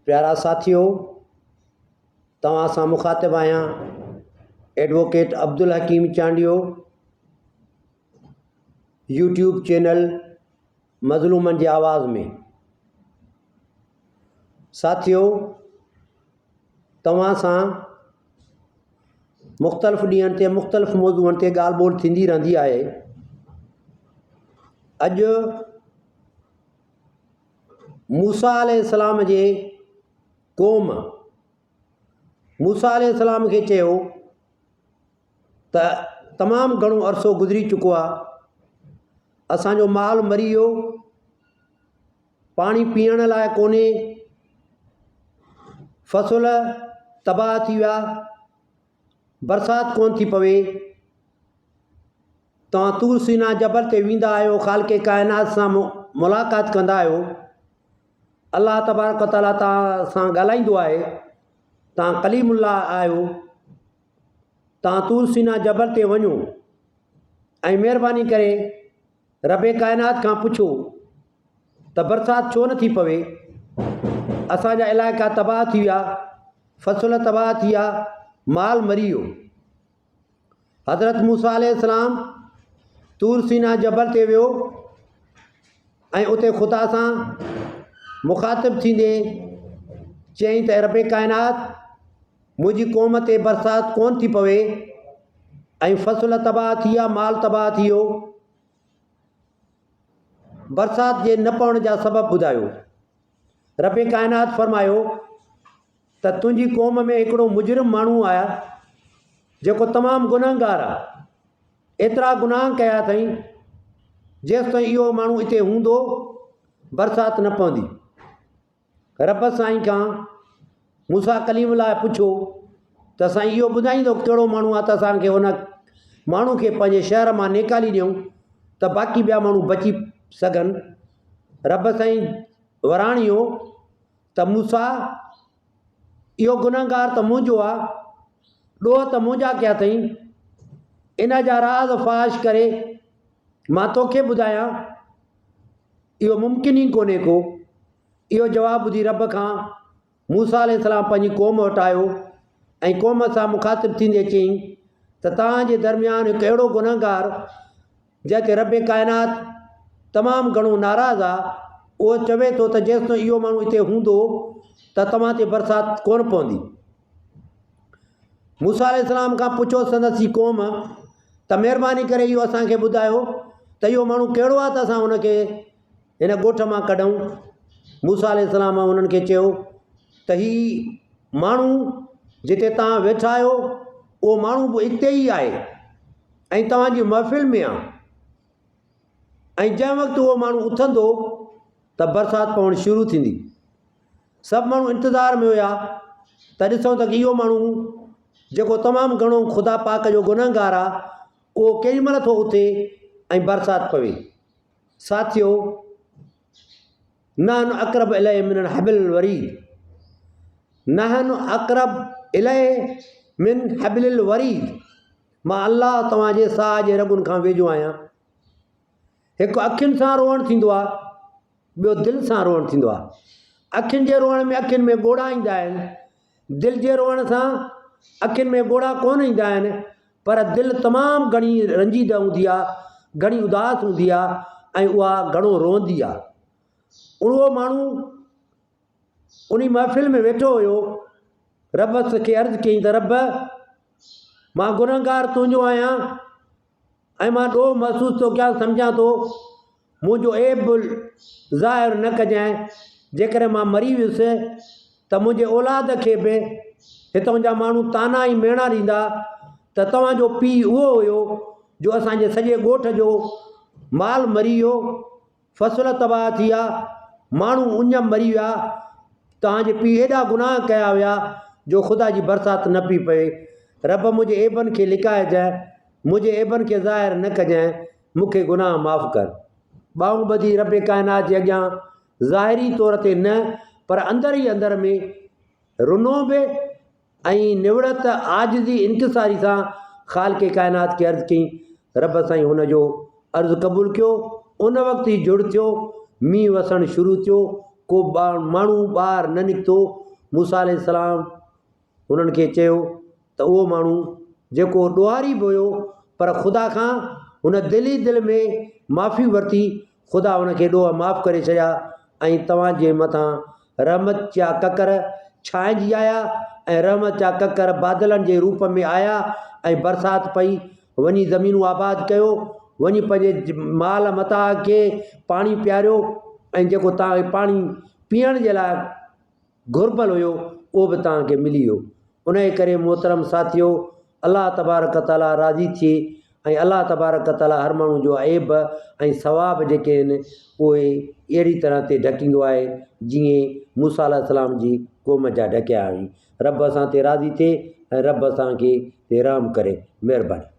प्यारा साथियों, तव्हां सां मुखातिब आहियां एडवोकेट अब्दुल हकीम चांडियो, यूट्यूब चैनल मज़लूमनि जी आवाज़ में। साथियों, तव्हां सां मुख़्तलिफ़ ॾींहंनि ते मुख़्तलिफ़ मौज़ूअनि ते ॻाल्हि ॿोल थींदी रहंदी आहे। अॼु मूसा अलैहिस्सलाम जे क़ौम मूसा अलैहिस्सलाम खे चयो त तमामु घणो अरसो गुज़री चुको आहे, असांजो माल मरी वियो, पाणी पीअण लाइ कोन्हे, फ़सुल तबाह थी विया, बरसाति कोन थी पवे। तव्हां तूर सीना जबल ते वेंदा आहियो, ख़ालिक़े काइनात सां मुलाक़ात कंदा आहियो, अल्लाह तबारक व तआला तव्हां सां ॻाल्हाईंदो आहे, तव्हां कलीमुल्लाह आहियो। तव्हां तूर सीना जबल ते वञो ऐं महिरबानी करे रबे काइनात खां पुछो त बरसाति छो नथी पवे, असांजा इलाइक़ा तबाह थी विया, फ़सुल तबाह थी विया, माल मरी वियो। हज़रत मूसा अलैहिस्सलाम तूर सीना जबल ते वियो ऐं उते ख़ुदा सां मुखातिब थींदे चयईं त रबे काइनात, मुंहिंजी क़ौम ते बरसाति कोन थी पवे ऐं फ़सुल तबाह थी विया, माल तबाह थी वियो। बरसाति जे न पवण जा सबब ॿुधायो। रबे काइनात फरमायो त तुंहिंजी क़ौम में हिकिड़ो मुजरिम माण्हू आया जेको तमामु गुनहगार आहे, एतिरा गुनाह कया अथई, जेसि ताईं इहो माण्हू हिते हूंदो बरसाति न पवंदी। रब साईं खां मूसा कलीमुल्लाह पुछो त साईं इहो ॿुधाईंदो कहिड़ो माण्हू आहे त असांखे हुन माण्हू खे पंहिंजे शहर मां निकाली ॾियूं त बाक़ी ॿिया माण्हू बची सघनि। रब साईं वराणियो त मूसा, इहो गुनहगार त मुंहिंजो आहे, ॾोह त मुंहिंजा कया अथई, इन जा राज़ फ़ाश करे मां तोखे ॿुधायां, इहो मुमकिन ई कोन्हे को। इहो जवाबु ॿुधी रब खां मूसा अलैहिस्सलाम पंहिंजी क़ौम वटि आयो ऐं क़ौम सां मुखातिब थींदे चयईं त तव्हांजे दरमियान हिकु अहिड़ो गुनहगार जंहिं ते रबे काइनात तमामु घणो नाराज़ आहे, उहो चवे थो त जेसि ताईं इहो माण्हू हिते हूंदो त तव्हां ते बरसाति कोन पवंदी। मूसा अलैहिस्सलाम खां पुछो संदसि क़ौम त महिरबानी करे इहो असांखे ॿुधायो त इहो माण्हू कहिड़ो आहे त असां हुनखे हिन ॻोठ मां कढूं। मूसा अलैहिस्सलाम हुननि खे चयो त हीउ माण्हू जिते तव्हां वेठा आहियो उहो माण्हू बि हिते ई आहे ऐं तव्हांजी महफ़िल में आहे, ऐं जंहिं वक़्तु उहो माण्हू उथंदो त बरसाति पवणु शुरू थींदी। सभु माण्हू इंतज़ार में हुया त ॾिसूं त इहो माण्हू जेको तमामु घणो ख़ुदा पाक जो गुनहगार आहे, उहो केॾी महिल थो उथे ऐं बरसाति पवे। साथियो, नहन अक़रब इलैहि मिन हबिलिल वरीद, नहन अक़रब इलैहि मिन हबिलिल वरीद, मां अल्लाह तव्हांजे साह जे रॻुनि खां वेझो आहियां। हिकु अखियुनि सां रोअणु थींदो आहे, ॿियो दिलि सां रोअणु थींदो आहे। अखियुनि जे रोअण में अखियुनि में ॻोढ़ा ईंदा आहिनि, दिलि जे रोअण सां अखियुनि में ॻोढ़ा कोन ईंदा आहिनि, पर दिलि तमामु घणी रंजीदा हूंदी आहे, घणी उदास हूंदी आहे ऐं उहा घणो रोअंदी आहे। उहो माण्हू उन महफ़िल में वेठो हुयो, रब खे अर्ज़ु कयईं त रब, मां गुनहगार तुंहिंजो आहियां ऐं मां ॾोह महसूसु थो कयां, सम्झां थो मुंहिंजो ऐब ज़ाहिर न कजांइ। जेकॾहिं मां मरी वियुसि त मुंहिंजे औलाद खे बि हितां जा माण्हू ताना ई मेणा ॾींदा त तव्हांजो पीउ उहो हुयो जो असांजे सॼे ॻोठ जो माल मरी वियो, फ़सुल तबाह थी विया, माण्हू उञ मरी विया, तव्हांजे पीउ हेॾा गुनाह कया हुया जो ख़ुदा जी बरसाति न पई पए। रब, मुंहिंजे ऐबनि खे लिकाइजांइ, मुंहिंजे ऐबनि खे ज़ाहिर न कजांइ, मूंखे गुनाह माफ़ु कर। ॿाहूं ॿधी रबे काइनात जे अॻियां ज़ाहिरी तौर ते न, पर अंदरि ई अंदरि में रुनो बि ऐं निवड़त आजिज़ी इंकिसारी सां ख़ालिक़े काइनात खे अर्ज़ु कयईं। रब साईं हुनजो अर्ज़ु क़बूलु कयो। उन वक़्तु ई जुड़ थियो, मींहुं वसणु शुरू थियो, को माण्हू ॿाहिरि न निकितो। मूसा अलैहिस्सलाम हुननि खे चयो त उहो माण्हू जेको ॾोहारी बि हुयो पर ख़ुदा खां हुन दिलि में माफ़ी वरिती, ख़ुदा हुनखे ॾोह माफ़ु करे छॾिया ऐं तव्हांजे मथां रहमत जा ककर छांइजी आया ऐं रहमत जा ककर बादलनि जे रूप में आया ऐं बरसाति पई, वञी ज़मीनूं आबाद कयो, वञी पंहिंजे माल मता खे पाणी पियारियो ऐं जेको तव्हांखे पाणी पीअण जे लाइ घुर्बल हुयो उहो बि तव्हांखे मिली वियो। उन जे करे मोहतरम साथियो, अलाह तबारक ताला राज़ी थिए ऐं अलाह तबारक ताला हर माण्हू जो ऐब ऐं सवाब जेके आहिनि उहे अहिड़ी तरह ते ढकींदो आहे जीअं मूसा अलैहिस्सलाम जी क़ौम जा ढकिया हुई। रब असां ते राज़ी थिए ऐं रब असांखे रहम करे। महिरबानी।